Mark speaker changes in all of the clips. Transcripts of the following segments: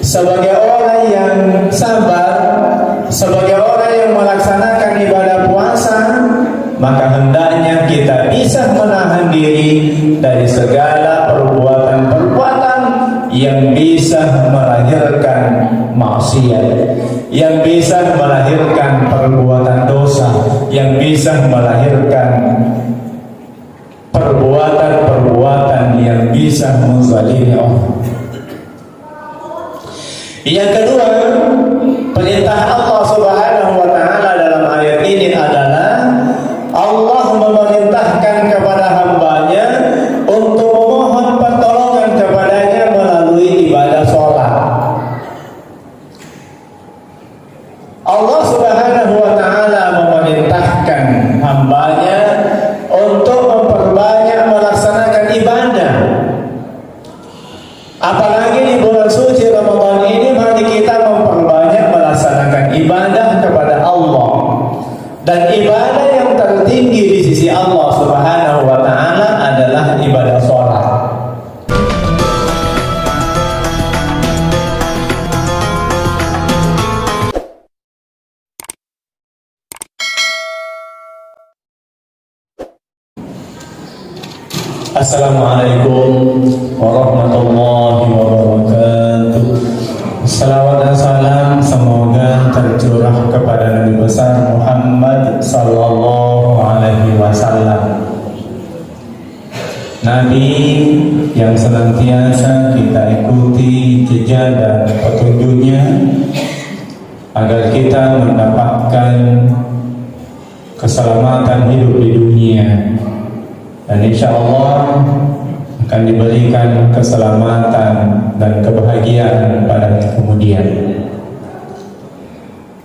Speaker 1: sebagai orang yang sabar, sebagai orang yang melaksanakan ibadah puasa, maka hendaknya kita bisa menahan diri dari segala perbuatan-perbuatan yang bisa melahirkan maksiat, yang bisa melahirkan perbuatan dosa, yang bisa melahirkan perbuatan-perbuatan yang bisa menzalimi Allah. Yang kedua, perintah Allah Subhanahu wa taala dalam ayat ini adalah Allah memerintahkan kepada hambanya untuk memohon pertolongan kepadanya melalui ibadah sholat. Allah Subhanahu wa taala memerintahkan hambanya untuk memperbanyak melaksanakan ibadah. Apalagi di bulan suci Ramadan ini, mari kita memperbanyak melaksanakan ibadah kepada Allah. Dan ibadah yang tertinggi di sisi Allah Subhanahu wa taala adalah ibadah sholat. Assalamualaikum warahmatullahi wabarakatuh. Salawat dan salam semoga tercurah kepada Nabi besar Muhammad sallallahu alaihi wasallam, Nabi yang senantiasa kita ikuti jejak dan petunjuknya agar kita mendapatkan keselamatan hidup di dunia, dan insya Allah akan diberikan keselamatan dan kebahagiaan pada kemudian.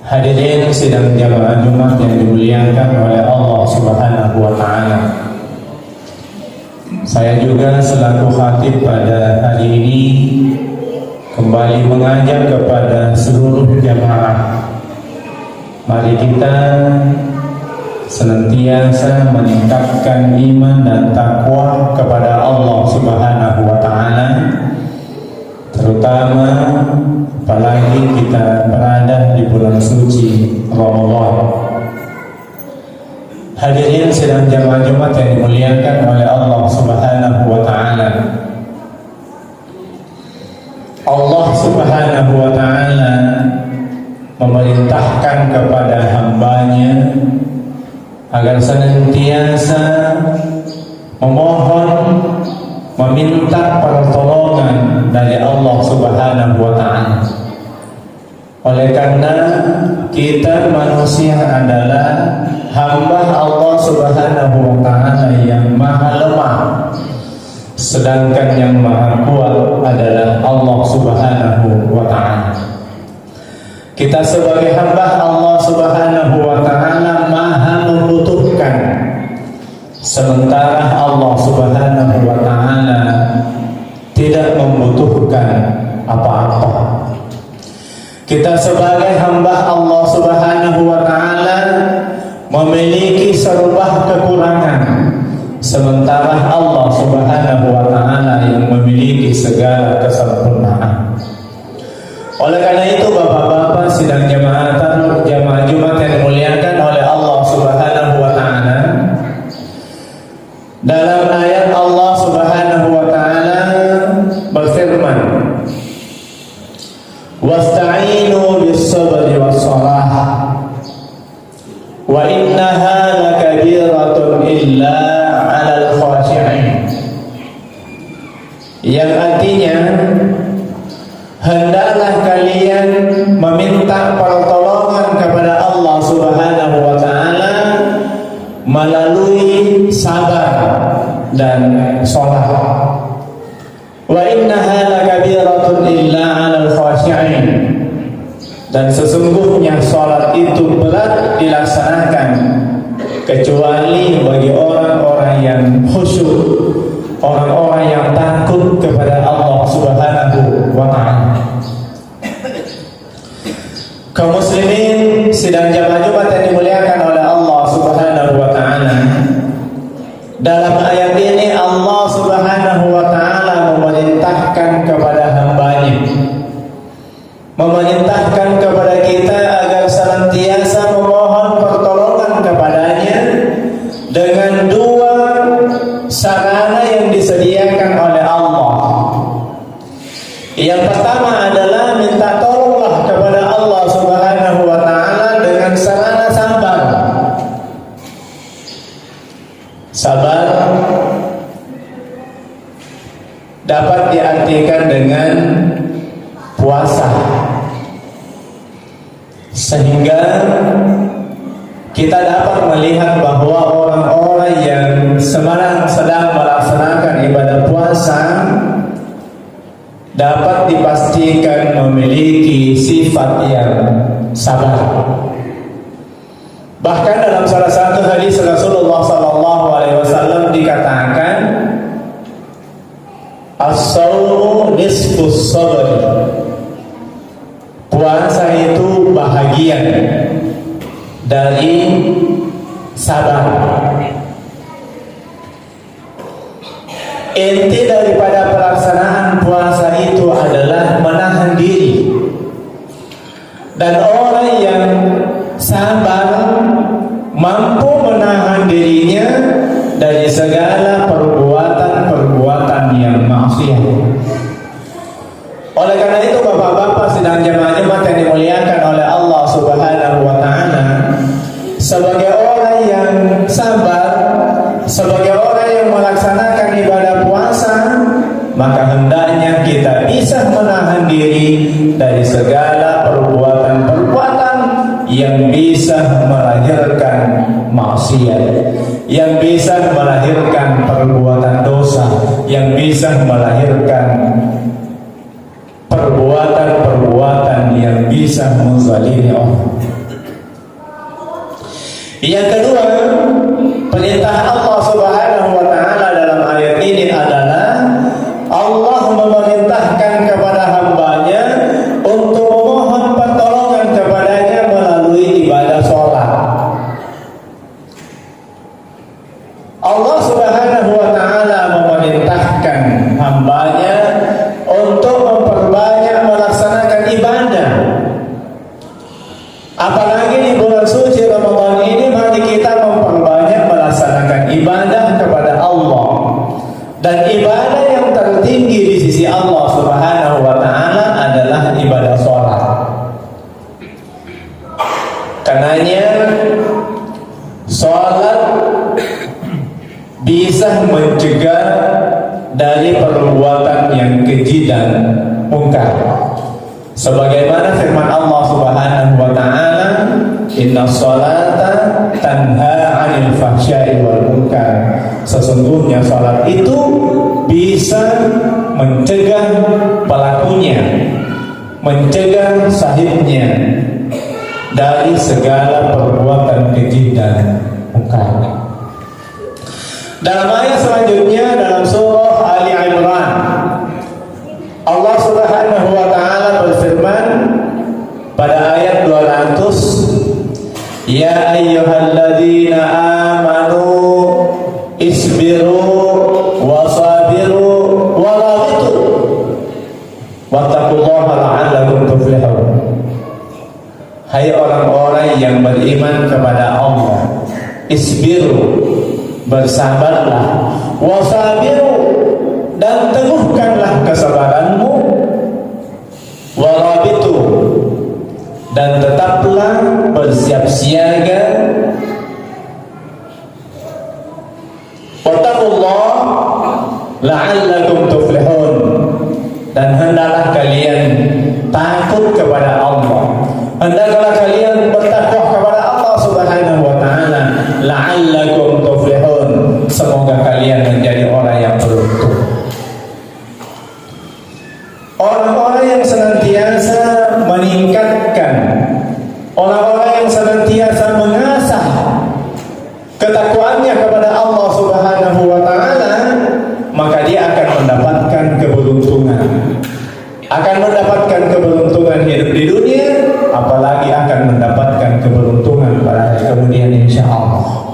Speaker 1: Hadirin sidang jamaah Jumat yang dimuliakan oleh Allah Subhanahu wa taala. Saya juga selaku khatib pada hari ini kembali mengajak kepada seluruh jamaah, mari kita senantiasa meningkatkan iman dan takwa kepada Allah Subhanahu wa taala, terutama apalagi kita berada di bulan suci Ramadan. Hadirin sidang jamaah Jumat yang dimuliakan oleh Allah Subhanahu wa taala. Allah Subhanahu wa taala memerintahkan kepada hambanya agar senantiasa memohon, meminta pertolongan dari Allah Subhanahu wa taala. Oleh karena kita manusia adalah hamba Allah Subhanahu wa taala yang maha lemah, sedangkan yang maha kuat adalah Allah Subhanahu wa taala. Kita sebagai hamba Allah Subhanahu wa taala maha membutuhkan, sementara Allah Subhanahu wa taala tidak membutuhkan apa-apa. Kita sebagai hamba Allah Subhanahu wa taala memiliki serba kekurangan, sementara Allah Subhanahu wa taala yang memiliki segala kesempurnaan. Oleh karena itu, bapak-bapak sidang jamaah Jumat yang dimuliakan oleh Allah Subhanahu wa taala, dalam ayat Allah Subhanahu wa taala berfirman, "Wasta'inu bis-sabri was-shalah wa innaha lakabiratun illa 'alal khashi'in." Yang artinya, hendaklah kalian meminta pertolongan kepada Allah Subhanahu wa taala melalui sabar dan sholat. Wa innaha lakabiratun illa 'alal khashi'in. Dan sesungguhnya sholat itu berat dilaksanakan kecuali bagi orang-orang yang khusyuk, orang-orang yang takut kepada Allah Subhanahu wa ta'ala. Kaum muslimin sidang jamaah Jumat yang dimuliakan oleh Allah Subhanahu wa ta'ala, dalam ayat ini Allah Subhanahu wa ta'ala memerintahkan kepada hambanya memerintahkan kepada kita agar senantiasa memohon pertolongan kepadanya dengan dua sarana yang disediakan oleh Allah. Yang pertama adalah minta tolonglah kepada Allah Subhanahu wa ta'ala dengan sarana sabar. Sabar dapat diartikan dengan puasa, sehingga kita dapat melihat bahwa orang-orang yang sedang melaksanakan ibadah puasa dapat dipastikan memiliki sifat yang sabar. Bahkan dalam salah satu hadis Rasulullah SAW dikatakan, as-sawmu nisfus sabr. Puasa itu bahagian dari sabar. Inti daripada pelaksanaan puasa itu adalah menahan diri. Dan orang yang sabar mampu menahan dirinya dari segala perbuatan-perbuatan yang maksiat. Oleh karena itu bapak-bapak sedang jemaah-jemaah yang dimuliakan oleh Allah Subhanahu wa ta'ala, sebagai orang yang sabar, sebagai orang yang melaksanakan ibadah puasa, maka hendaknya kita bisa menahan diri dari segala perbuatan-perbuatan yang bisa melahirkan maksiat, yang bisa melahirkan perbuatan dosa, yang bisa melahirkan perbuatan-perbuatan yang bisa menzalimi orang. Yang kedua, perintah Allah Subhanahu wa ta'ala dalam ayat ini adalah Allah memerintahkan kepada hambanya untuk memohon pertolongan kepadanya melalui ibadah sholat. Allah Subhanahu wa ta'ala memerintahkan hambanya untuk memperbanyak melaksanakan ibadah. Apalagi di bulan suci Ramadan ini, mari kita memperbanyak melaksanakan ibadah kepada Allah. Dan ibadah yang tertinggi di sisi Allah Subhanahu wa ta'ala adalah ibadah sholat. Karenanya sholat bisa mencegah dari perbuatan yang keji dan mungkar. Sebagaimana firman Allah Subhanahu wa ta'ala, inna sholata tanha 'anil fahsya'i wal munkar. Sesungguhnya salat itu bisa mencegah pelakunya, mencegah sahibnya dari segala perbuatan keji dan mungkar. Dalam ayat selanjutnya dalam surah Ali Imran, Allah Subhanahu wa ta'ala berfirman pada ayat 200, ya ayyuhalladzina amanu isbiru wasabiru warabitu wattaqullaha la'allakum tuflihun. Hai orang-orang yang beriman kepada Allah, isbiru, bersabarlah, wasabiru, dan teguhkanlah kesabaranmu, warabitu, dan tetaplah bersiap siaga, wattaqullah la'allakum tuflihun, dan hendaklah kalian takut kepada Allah, hendaklah kalian bertakwa kepada Allah Subhanahu wa ta'ala, la'allakum tuflihun, semoga kalian menjadi orang yang beruntung. Orang-orang yang senantiasa meningkatkan, orang-orang yang senantiasa mengasah ketakwaannya kepada Allah Subhanahu wa ta'ala, maka dia akan mendapatkan keberuntungan, akan mendapatkan keberuntungan hidup di dunia, apalagi akan mendapatkan keberuntungan pada hari kemudian insya Allah.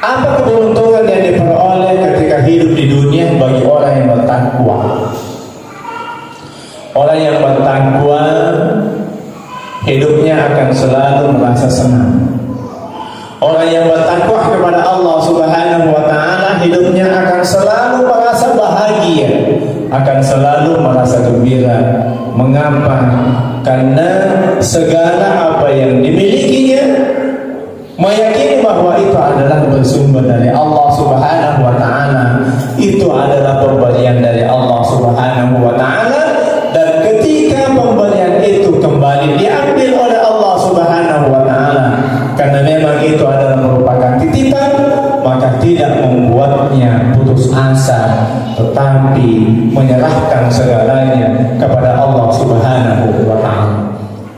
Speaker 1: Apa keberuntungan yang diperoleh Orang yang bertakwa hidupnya akan selalu merasa senang. Orang yang bertakwa kepada Allah Subhanahu wa taala hidupnya akan selalu merasa bahagia, akan selalu merasa gembira. Mengapa? Karena segala apa yang dimilikinya meyakini bahwa itu adalah bersumber dari Allah Subhanahu wa taala. Itu adalah pemberian dari Allah Subhanahu wa taala, dan ketika pemberian itu kembali diambil oleh Allah Subhanahu wa taala karena memang itu adalah merupakan titipan, maka tidak membuatnya putus asa, tetapi menyerahkan segalanya kepada Allah Subhanahu wa taala.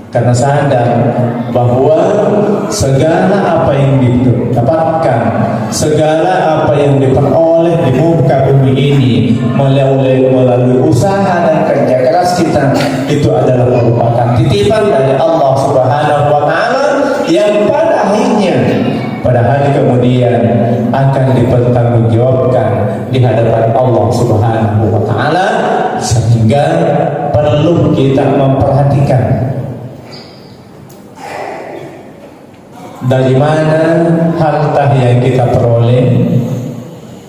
Speaker 1: Karena sadar bahwa segala apa yang didapatkan, segala apa yang diperoleh di muka bumi ini melalui usaha dan kerja keras kita, itu adalah merupakan titipan dari Allah Subhanahu wa taala yang pada hari kemudian akan dipertanggungjawabkan di hadapan Allah Subhanahu wa taala. Sehingga perlu kita memperhatikan dari mana harta yang kita peroleh,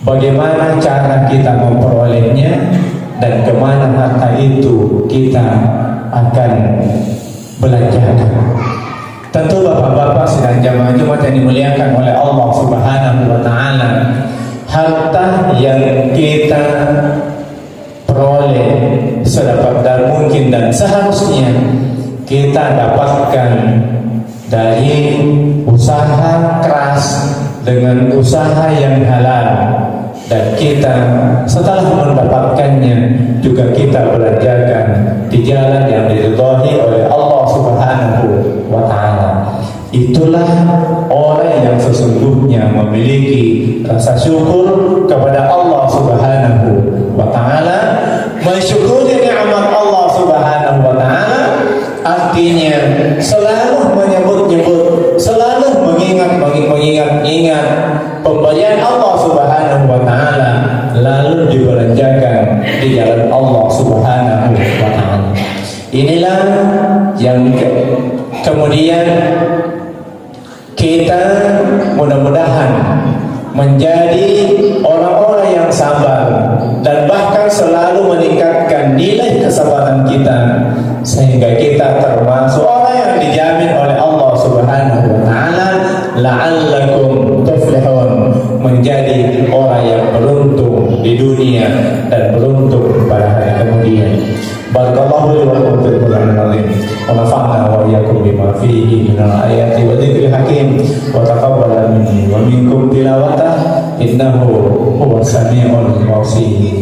Speaker 1: bagaimana cara kita memperolehnya, dan kemana harta itu kita akan belanjakan. Tentu bapak-bapak sedang jamaah-jamaah yang dimuliakan oleh Allah Subhanahu wa taala, harta yang kita peroleh sedapat dan mungkin dan seharusnya kita dapatkan dari usaha keras dengan usaha yang halal, dan kita setelah mendapatkannya juga kita belanjakan di jalan yang diridhai oleh Allah Subhanahu wa taala. Itulah orang yang sesungguhnya memiliki rasa syukur kepada Allah Subhanahu wa taala. Mensyukuri nikmat Allah Subhanahu wa taala artinya selalu menyebut-nyebut, selalu mengingat pemberian Allah Subhanahu wa taala, lalu dibelanjakan di jalan Allah Subhanahu wa taala. Inilah yang kemudian kita mudah-mudahan menjadi orang-orang yang sabar dan bahkan selalu meningkatkan nilai kesabaran kita, sehingga kita termasuk orang yang dijamin oleh Allah Subhanahu wa taala la'allakum tuflihun, menjadi orang yang beruntung di dunia dan beruntung pada hari kemudian. Barakallahu li wa lakum fil Qur'anil azim wa nafa'na wa iyyakum bima fihi minal ayati wa dzikril hakim wa taqabbal minni wa minkum tilawatah innahu huwas samiul basir.